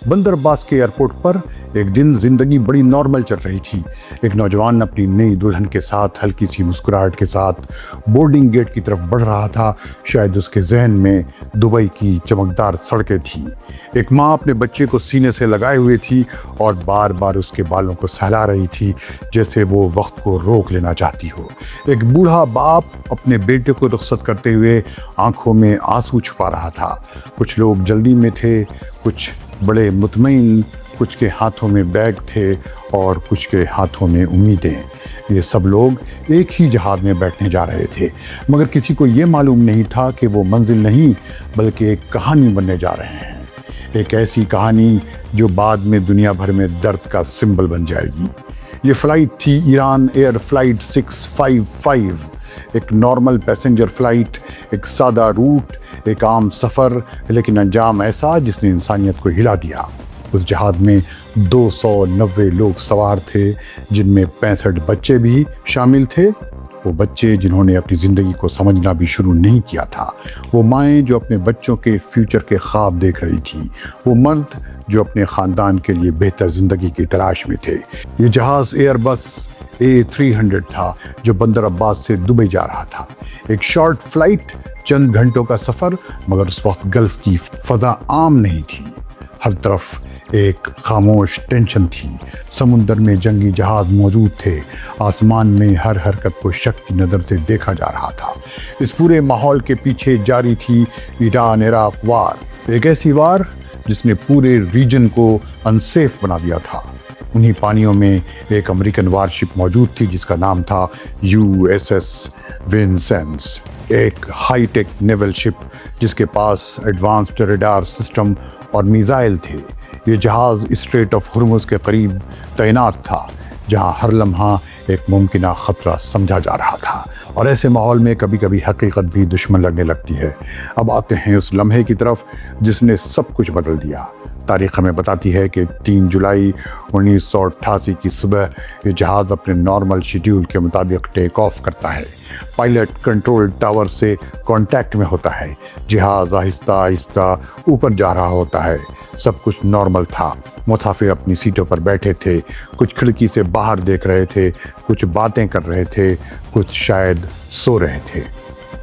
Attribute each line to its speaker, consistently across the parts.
Speaker 1: बंदर अब्बास के एयरपोर्ट पर एक दिन जिंदगी बड़ी नॉर्मल चल रही थी। एक नौजवान अपनी नई दुल्हन के साथ हल्की सी मुस्कुराहट के साथ बोर्डिंग गेट की तरफ बढ़ रहा था। शायद उसके जहन में दुबई की चमकदार सड़कें थी। एक माँ अपने बच्चे को सीने से लगाए हुए थी और बार बार उसके बालों को सहला रही थी, जैसे वो वक्त को रोक लेना चाहती हो। एक बूढ़ा बाप अपने बेटे को रुखसत करते हुए आंखों में आंसू छुपा रहा था। कुछ लोग जल्दी में थे, कुछ बड़े मुतमईन, कुछ के हाथों में बैग थे और कुछ के हाथों में उम्मीदें। ये सब लोग एक ही जहाज़ में बैठने जा रहे थे, मगर किसी को ये मालूम नहीं था कि वो मंजिल नहीं बल्कि एक कहानी बनने जा रहे हैं। एक ऐसी कहानी जो बाद में दुनिया भर में दर्द का सिंबल बन जाएगी। ये फ़्लाइट थी ईरान एयर फ़्लाइट 655, एक नॉर्मल पैसेंजर फ़्लाइट, एक सादा रूट, एक आम सफ़र, लेकिन अंजाम ऐसा जिसने इंसानियत को हिला दिया। उस जहाज़ में 290 लोग सवार थे, जिनमें 65 बच्चे भी शामिल थे। वो बच्चे जिन्होंने अपनी ज़िंदगी को समझना भी शुरू नहीं किया था, वो माएँ जो अपने बच्चों के फ्यूचर के ख्वाब देख रही थी, वो मर्द जो अपने ख़ानदान के लिए बेहतर ज़िंदगी की तलाश में थे। ये जहाज़ एयरबस A300 था जो बंदर अब्बास से दुबई जा रहा था। एक शॉर्ट फ्लाइट, चंद घंटों का सफ़र, मगर उस वक्त गल्फ़ की फ़ज़ा आम नहीं थी। हर तरफ एक खामोश टेंशन थी। समुंदर में जंगी जहाज़ मौजूद थे। आसमान में हर हरकत को शक की नज़र से देखा जा रहा था। इस पूरे माहौल के पीछे जारी थी ईरान इराक वार, एक ऐसी वार जिसने पूरे रीजन को अनसेफ बना दिया था। उन्हीं पानियों में एक अमेरिकन वारशिप मौजूद थी जिसका नाम था USS विंसेंस, एक हाईटेक नेवल शिप जिसके पास एडवांस्ड रडार सिस्टम और मिसाइल थे। ये जहाज़ स्ट्रेट ऑफ हुर्मुज़ के करीब तैनात था, जहां हर लम्हा एक मुमकिना ख़तरा समझा जा रहा था। और ऐसे माहौल में कभी कभी हकीकत भी दुश्मन लगने लगती है। अब आते हैं उस लम्हे की तरफ जिसने सब कुछ बदल दिया। तारीख़ हमें बताती है कि 3 जुलाई 1988 की सुबह ये जहाज़ अपने नॉर्मल शेड्यूल के मुताबिक टेक ऑफ करता है। पायलट कंट्रोल टावर से कांटेक्ट में होता है। जहाज़ आहिस्ता आहिस्ता ऊपर जा रहा होता है। सब कुछ नॉर्मल था। मुसाफिर अपनी सीटों पर बैठे थे, कुछ खिड़की से बाहर देख रहे थे, कुछ बातें कर रहे थे, कुछ शायद सो रहे थे।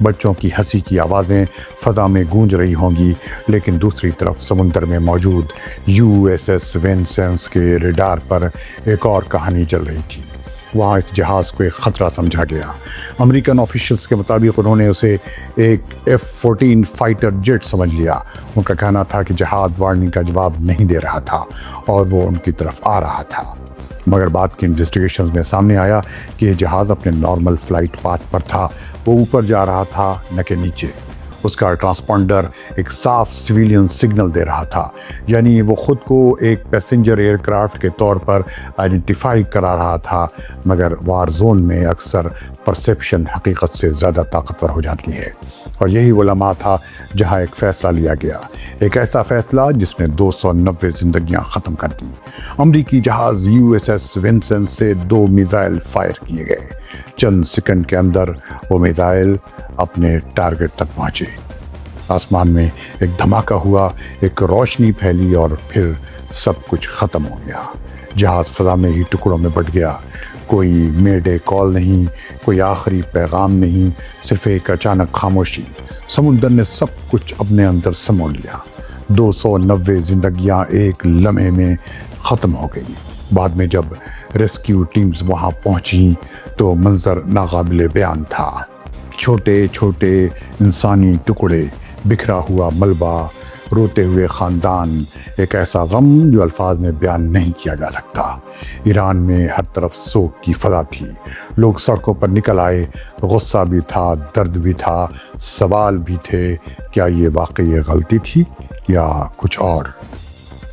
Speaker 1: बच्चों की हंसी की आवाज़ें फ़ज़ा में गूंज रही होंगी, लेकिन दूसरी तरफ समुंदर में मौजूद USS विंसेंस के रडार पर एक और कहानी चल रही थी। वहाँ इस जहाज़ को एक ख़तरा समझा गया। अमेरिकन ऑफिशियल्स के मुताबिक उन्होंने उसे एक F-14 फाइटर जेट समझ लिया। उनका कहना था कि जहाज़ वार्निंग का जवाब नहीं दे रहा था और वो उनकी तरफ आ रहा था। मगर बाद की इन्वेस्टिगेशंस में सामने आया कि यह जहाज़ अपने नॉर्मल फ़्लाइट पाथ पर था। वो ऊपर जा रहा था, न कि नीचे। उसका ट्रांसपॉन्डर एक साफ सिविलियन सिग्नल दे रहा था, यानी वो ख़ुद को एक पैसेंजर एयरक्राफ्ट के तौर पर आइडेंटिफाई करा रहा था। मगर वार जोन में अक्सर परसेप्शन हकीकत से ज़्यादा ताकतवर हो जाती है। और यही वो लम्हा था जहाँ एक फ़ैसला लिया गया, एक ऐसा फ़ैसला जिसने 290 ज़िंदगियाँ ख़त्म कर दी। अमरीकी जहाज़ USS विंसेंस से 2 मिसाइल फायर किए गए। चंद सेकंड के अंदर वो मिसाइल अपने टारगेट तक पहुँचे। आसमान में एक धमाका हुआ, एक रोशनी फैली और फिर सब कुछ ख़त्म हो गया। जहाज़ फ़ज़ा में ही टुकड़ों में बट गया। कोई मेडे कॉल नहीं, कोई आखिरी पैगाम नहीं, सिर्फ एक अचानक खामोशी। समुंदर ने सब कुछ अपने अंदर समोल लिया। 290 ज़िंदगियाँ एक लम्हे में ख़त्म हो गई। बाद में जब रेस्क्यू टीम्स वहाँ पहुँची तो मंजर नाकाबिले बयान था। छोटे छोटे इंसानी टुकड़े, बिखरा हुआ मलबा, रोते हुए ख़ानदान, एक ऐसा गम जो अल्फाज में बयान नहीं किया जा सकता। ईरान में हर तरफ सोग की फ़ज़ा थी। लोग सड़कों पर निकल आए। गुस्सा भी था, दर्द भी था, सवाल भी थे। क्या ये वाकई गलती थी या कुछ और?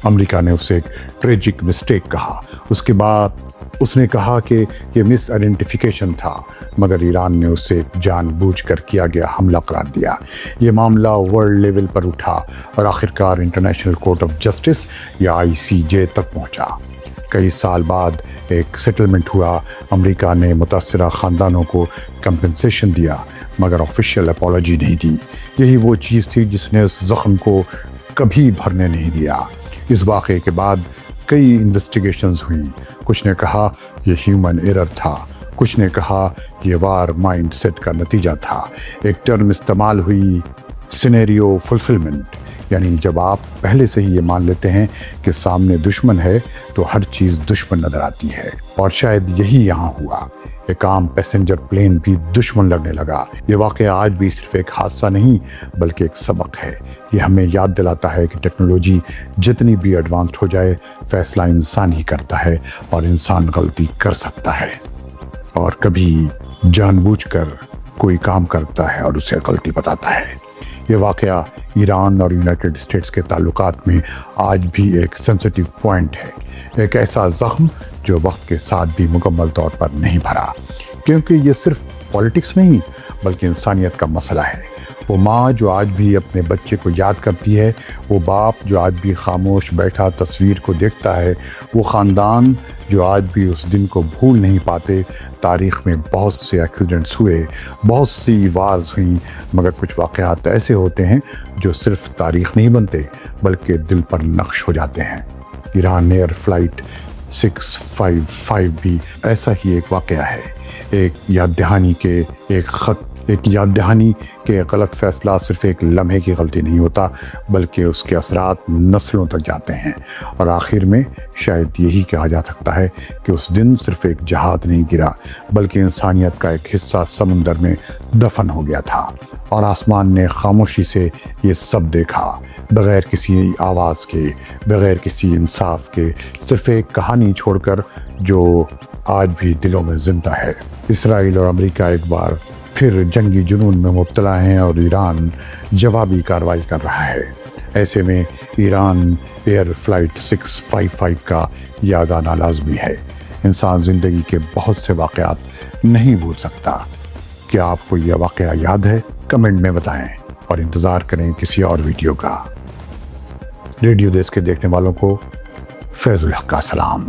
Speaker 1: अमेरिका ने उसे एक ट्रेजिक मिस्टेक कहा। उसके बाद उसने कहा कि ये मिस आइडेंटिफिकेशन था, मगर ईरान ने उसे जानबूझकर किया गया हमला करार दिया। ये मामला वर्ल्ड लेवल पर उठा और आखिरकार इंटरनेशनल कोर्ट ऑफ जस्टिस या ICJ तक पहुंचा। कई साल बाद एक सेटलमेंट हुआ। अमेरिका ने मुतासरा ख़ानदानों को कंपनसेशन दिया, मगर ऑफिशियल अपॉलॉजी नहीं दी। यही वो चीज़ थी जिसने उस ज़ख्म को कभी भरने नहीं दिया। اس واقعے کے بعد کئی انویسٹیگیشنز ہوئیں. کچھ نے کہا یہ ہیومن ایرر تھا، کچھ نے کہا یہ وار مائنڈ سیٹ کا نتیجہ تھا. ایک ٹرم استعمال ہوئی سینیریو فلفلمنٹ، یعنی جب آپ پہلے سے ہی یہ مان لیتے ہیں کہ سامنے دشمن ہے تو ہر چیز دشمن نظر آتی ہے. اور شاید یہی یہاں ہوا. ایک عام پیسنجر پلین بھی دشمن لگنے لگا. یہ واقعہ آج بھی صرف ایک حادثہ نہیں بلکہ ایک سبق ہے. یہ ہمیں یاد دلاتا ہے کہ ٹیکنالوجی جتنی بھی ایڈوانسڈ ہو جائے، فیصلہ انسان ہی کرتا ہے اور انسان غلطی کر سکتا ہے، اور کبھی جان بوجھ کر کوئی کام کرتا ہے اور اسے غلطی بتاتا ہے. یہ واقعہ ایران اور یونائٹڈ اسٹیٹس کے تعلقات میں آج بھی ایک سینسٹیو پوائنٹ ہے، ایک ایسا زخم جو وقت کے ساتھ بھی مکمل طور پر نہیں بھرا، کیونکہ یہ صرف پالیٹکس نہیں بلکہ انسانیت کا مسئلہ ہے. وہ ماں جو آج بھی اپنے بچے کو یاد کرتی ہے، وہ باپ جو آج بھی خاموش بیٹھا تصویر کو دیکھتا ہے، وہ خاندان جو آج بھی اس دن کو بھول نہیں پاتے. تاریخ میں بہت سے ایکسیڈنٹس ہوئے، بہت سی وارز ہوئیں، مگر کچھ واقعات ایسے ہوتے ہیں جو صرف تاریخ نہیں بنتے بلکہ دل پر نقش ہو جاتے ہیں. ایران ایئر فلائٹ 655 بھی ایسا ہی ایک واقعہ ہے. ایک یاد دہانی کے غلط فیصلہ صرف ایک لمحے کی غلطی نہیں ہوتا بلکہ اس کے اثرات نسلوں تک جاتے ہیں. اور آخر میں شاید یہی کہا جا سکتا ہے کہ اس دن صرف ایک جہاز نہیں گرا بلکہ انسانیت کا ایک حصہ سمندر میں دفن ہو گیا تھا، اور آسمان نے خاموشی سے یہ سب دیکھا، بغیر کسی آواز کے، بغیر کسی انصاف کے، صرف ایک کہانی چھوڑ کر جو آج بھی دلوں میں زندہ ہے. اسرائیل اور امریکہ ایک بار پھر جنگی جنون میں مبتلا ہیں اور ایران جوابی کارروائی کر رہا ہے. ایسے میں ایران ایئر فلائٹ 655 کا یاد آنا لازمی ہے. انسان زندگی کے بہت سے واقعات نہیں بھول سکتا. کیا آپ کو یہ واقعہ یاد ہے؟ کمنٹ میں بتائیں اور انتظار کریں کسی اور ویڈیو کا. ریڈیو دیس کے دیکھنے والوں کو فیض الحق کا سلام.